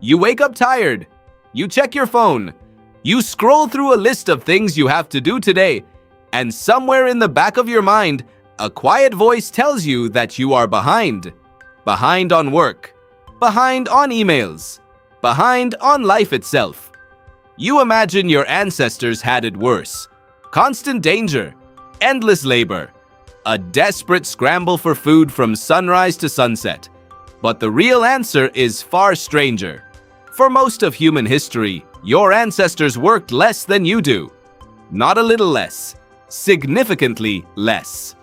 You wake up tired. You check your phone. You scroll through a list of things you have to do today, and somewhere in the back of your mind, a quiet voice tells you that you are behind. Behind on work. Behind on emails. Behind on life itself. You imagine your ancestors had it worse. Constant danger. Endless labor. A desperate scramble for food from sunrise to sunset. But the real answer is far stranger. For most of human history, your ancestors worked less than you do. Not a little less. Significantly less.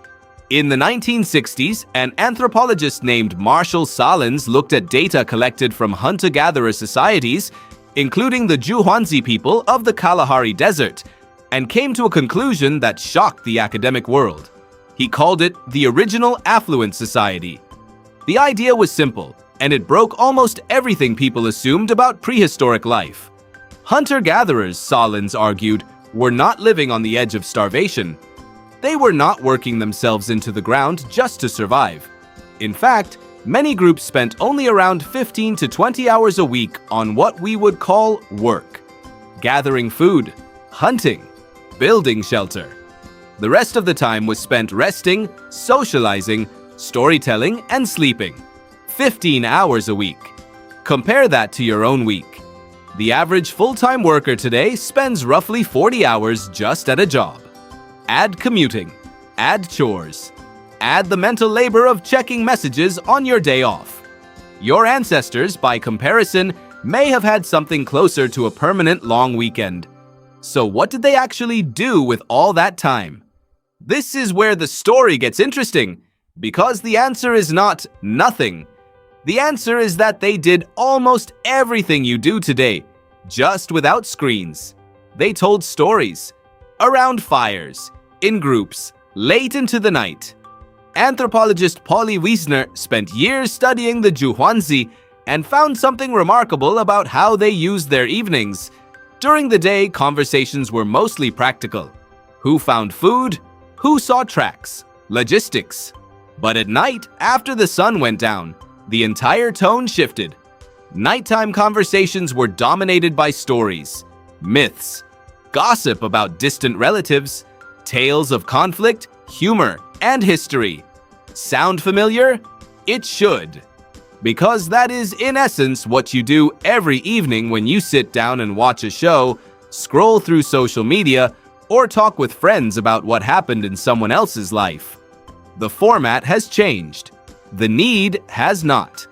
In the 1960s, an anthropologist named Marshall Salins looked at data collected from hunter-gatherer societies, including the Juhwanzi people of the Kalahari Desert, and came to a conclusion that shocked the academic world. He called it the original affluent society. The idea was simple, and it broke almost everything people assumed about prehistoric life. Hunter-gatherers, Salins argued, were not living on the edge of starvation. They were not working themselves into the ground just to survive. In fact, many groups spent only around 15 to 20 hours a week on what we would call work. Gathering food, hunting, building shelter. The rest of the time was spent resting, socializing, storytelling, and sleeping. 15 hours a week. Compare that to your own week. The average full-time worker today spends roughly 40 hours just at a job. Add commuting, add chores, add the mental labor of checking messages on your day off. Your ancestors, by comparison, may have had something closer to a permanent long weekend. So what did they actually do with all that time? This is where the story gets interesting, because the answer is not nothing. The answer is that they did almost everything you do today, just without screens. They told stories, around fires, in groups, late into the night. Anthropologist Polly Wiesner spent years studying the Juhwanzi and found something remarkable about how they used their evenings. During the day, conversations were mostly practical. Who found food? Who saw tracks? Logistics. But at night, after the sun went down, the entire tone shifted. Nighttime conversations were dominated by stories, myths, gossip about distant relatives, tales of conflict, humor, and history. Sound familiar? It should. Because that is, in essence, what you do every evening when you sit down and watch a show, scroll through social media, or talk with friends about what happened in someone else's life. The format has changed. The need has not.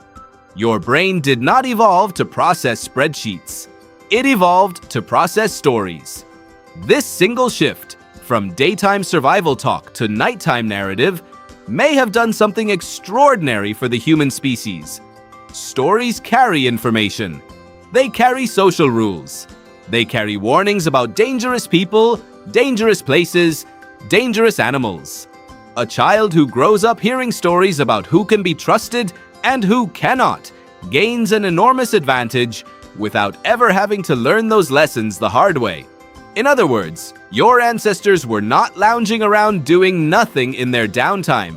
Your brain did not evolve to process spreadsheets. It evolved to process stories. This single shift, from daytime survival talk to nighttime narrative, may have done something extraordinary for the human species. Stories carry information. They carry social rules. They carry warnings about dangerous people, dangerous places, dangerous animals. A child who grows up hearing stories about who can be trusted and who cannot gains an enormous advantage without ever having to learn those lessons the hard way. In other words, your ancestors were not lounging around doing nothing in their downtime.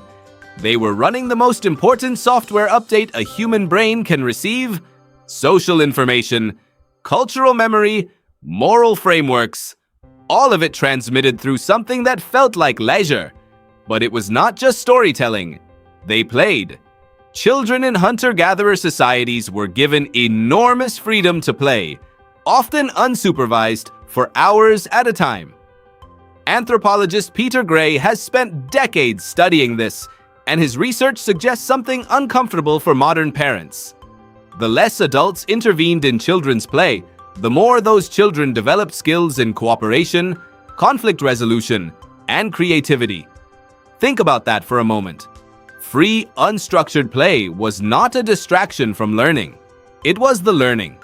They were running the most important software update a human brain can receive: social information, cultural memory, moral frameworks, all of it transmitted through something that felt like leisure. But it was not just storytelling. They played. Children in hunter-gatherer societies were given enormous freedom to play, often unsupervised, for hours at a time. Anthropologist Peter Gray has spent decades studying this, and his research suggests something uncomfortable for modern parents. The less adults intervened in children's play, the more those children developed skills in cooperation, conflict resolution, and creativity. Think about that for a moment. Free, unstructured play was not a distraction from learning. It was the learning.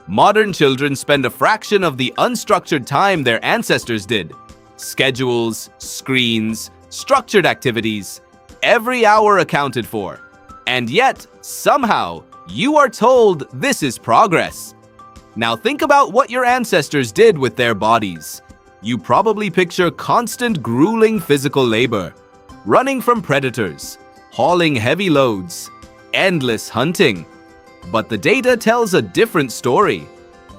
Modern children spend a fraction of the unstructured time their ancestors did. Schedules, screens, structured activities, every hour accounted for. And yet, somehow, you are told this is progress. Now think about what your ancestors did with their bodies. You probably picture constant, grueling physical labor, running from predators, hauling heavy loads, endless hunting. But the data tells a different story.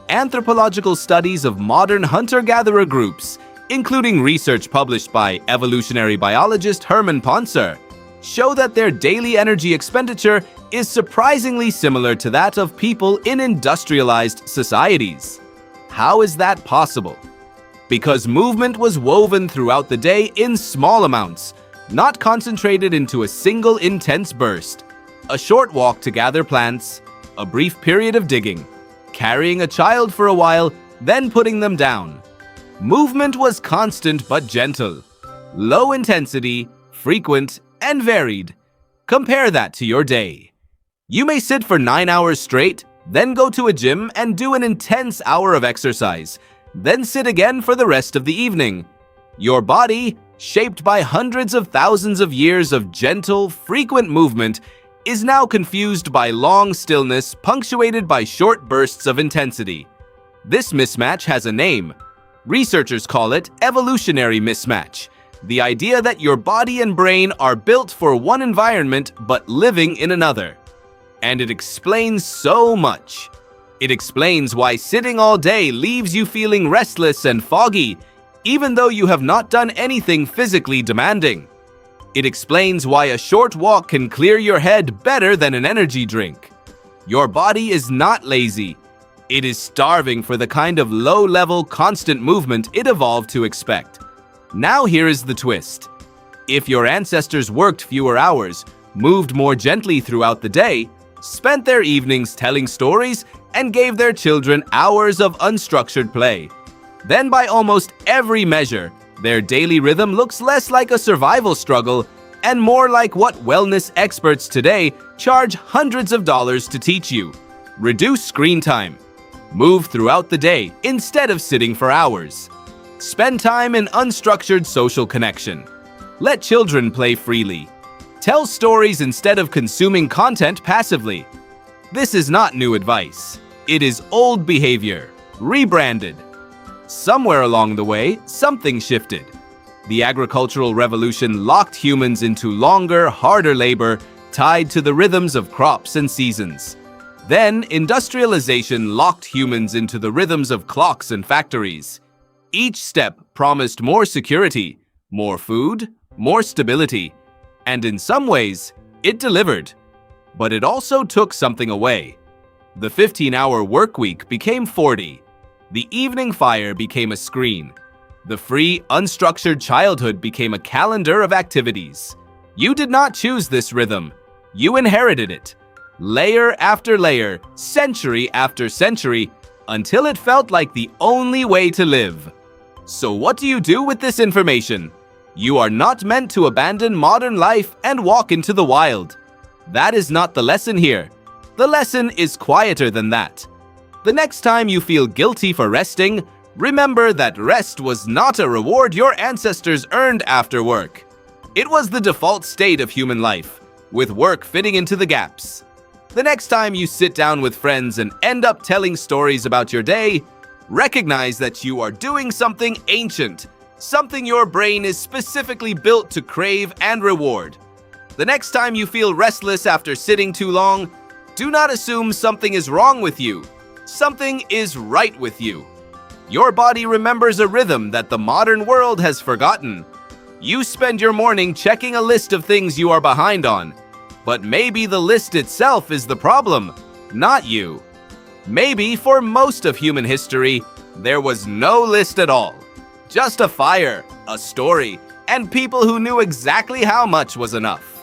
Anthropological studies of modern hunter-gatherer groups, including research published by evolutionary biologist Herman Poncer, show that their daily energy expenditure is surprisingly similar to that of people in industrialized societies. How is that possible? Because movement was woven throughout the day in small amounts, not concentrated into a single intense burst. A short walk to gather plants, a brief period of digging, carrying a child for a while, then putting them down. Movement was constant but gentle, low intensity, frequent, and varied. Compare that to your day. You may sit for 9 hours straight, then go to a gym and do an intense hour of exercise, then sit again for the rest of the evening. Your body, shaped by hundreds of thousands of years of gentle, frequent movement, is now confused by long stillness punctuated by short bursts of intensity. This mismatch has a name. Researchers call it evolutionary mismatch, the idea that your body and brain are built for one environment but living in another. And it explains so much. It explains why sitting all day leaves you feeling restless and foggy, even though you have not done anything physically demanding. It explains why a short walk can clear your head better than an energy drink. Your body is not lazy. It is starving for the kind of low-level, constant movement it evolved to expect. Now here is the twist. If your ancestors worked fewer hours, moved more gently throughout the day, spent their evenings telling stories, and gave their children hours of unstructured play, then by almost every measure, their daily rhythm looks less like a survival struggle and more like what wellness experts today charge hundreds of dollars to teach you. Reduce screen time. Move throughout the day instead of sitting for hours. Spend time in unstructured social connection. Let children play freely. Tell stories instead of consuming content passively. This is not new advice. It is old behavior, rebranded. Somewhere along the way, something shifted. The agricultural revolution locked humans into longer, harder labor tied to the rhythms of crops and seasons. Then, industrialization locked humans into the rhythms of clocks and factories. Each step promised more security, more food, more stability, and in some ways, it delivered. But it also took something away. The 15-hour workweek became 40. The evening fire became a screen. The free, unstructured childhood became a calendar of activities. You did not choose this rhythm. You inherited it. Layer after layer, century after century, until it felt like the only way to live. So what do you do with this information? You are not meant to abandon modern life and walk into the wild. That is not the lesson here. The lesson is quieter than that. The next time you feel guilty for resting, remember that rest was not a reward your ancestors earned after work. It was the default state of human life, with work fitting into the gaps. The next time you sit down with friends and end up telling stories about your day, recognize that you are doing something ancient, something your brain is specifically built to crave and reward. The next time you feel restless after sitting too long, do not assume something is wrong with you. Something is right with you. Your body remembers a rhythm that the modern world has forgotten. You spend your morning checking a list of things you are behind on. But maybe the list itself is the problem, not you. Maybe for most of human history, there was no list at all. Just a fire, a story, and people who knew exactly how much was enough.